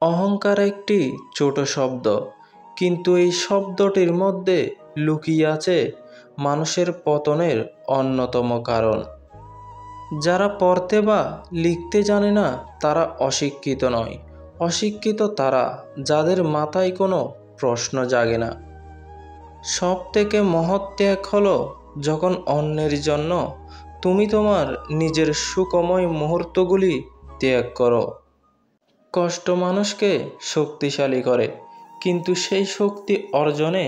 অহংকার একটি ছোট শব্দ, কিন্তু এই শব্দটির মধ্যে লুকিয়ে আছে মানুষের পতনের অন্যতম কারণ। যারা পড়তে বা লিখতে জানে না তারা অশিক্ষিত নয়, অশিক্ষিত তারা যাদের মাথায় কোনো প্রশ্ন জাগে না। সব থেকে মহৎ ত্যাগ হলো যখন অন্যের জন্য তুমি তোমার নিজের সুখময় মুহূর্তগুলি ত্যাগ করো। কষ্ট মানুষকে শক্তিশালী করে, কিন্তু সেই শক্তি অর্জনে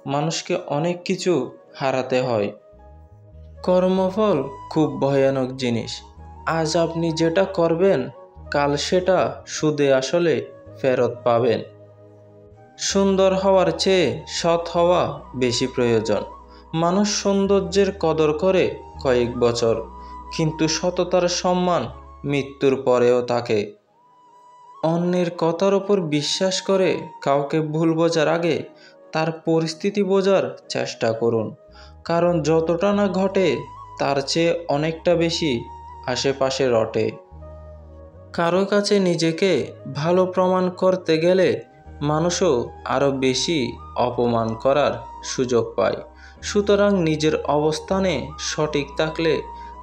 মানুষকে অনেক কিছু হারাতে হয়। কর্মফল খুব ভয়ানক জিনিস। আজ আপনি যেটা করবেন কাল সেটা সুদে আসলে ফেরত পাবেন। সুন্দর হওয়ার চেয়ে সৎ হওয়া বেশি প্রয়োজন। মানুষ সৌন্দর্যের কদর করে কয়েক বছর, কিন্তু সততার সম্মান মৃত্যুর পরেও থাকে। অন্যের কথার ওপর বিশ্বাস করে কাউকে ভুল বোঝার আগে তার পরিস্থিতি বোঝার চেষ্টা করুন, কারণ যতটা না ঘটে তার চেয়ে অনেকটা বেশি আশেপাশে রটে। কারো কাছে নিজেকে ভালো প্রমাণ করতে গেলে মানুষও আরও বেশি অপমান করার সুযোগ পায়। সুতরাং নিজের অবস্থানে সঠিক থাকলে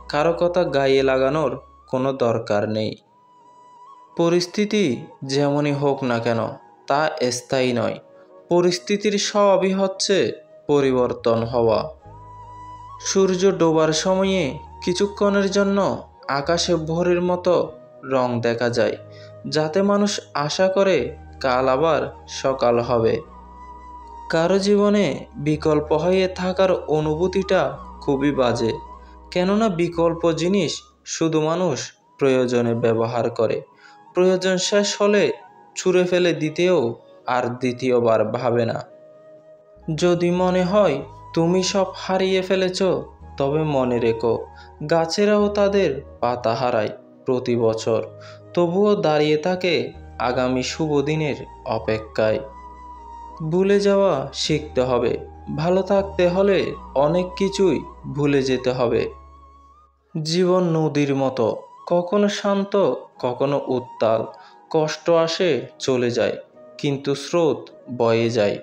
কারো কথা গায়ে লাগানোর কোনো দরকার নেই। পরিস্থিতি যেমনই হোক না কেন তা স্থায়ী নয়। পরিস্থিতির স্বভাবই হচ্ছে পরিবর্তন হওয়া। সূর্য ডোবার সময়ে কিছুক্ষণের জন্য আকাশে ভোরের মতো রং দেখা যায়, যাতে মানুষ আশা করে কাল আবার সকাল হবে। কারো জীবনে বিকল্প হয়ে থাকার অনুভূতিটা খুবই বাজে, কেননা বিকল্প জিনিস শুধু মানুষ প্রয়োজনে ব্যবহার করে। প্রয়োজন শেষ হলে ছুঁড়ে ফেলে দিতেও আর দ্বিতীয়বার ভাবে না। যদি মনে হয় তুমি সব হারিয়ে ফেলেছ, তবে মনে রেখো গাছেরাও তাদের পাতা হারায় প্রতি বছর, তবুও দাঁড়িয়ে থাকে আগামী শুভ দিনের অপেক্ষায়। ভুলে যাওয়া শিখতে হবে। ভালো থাকতে হলে অনেক কিছুই ভুলে যেতে হবে। জীবন নদীর মতো, কখনো শান্ত কখনো উত্তাল। কষ্ট আসে চলে যায়, কিন্তু স্রোত বয়ে যায়।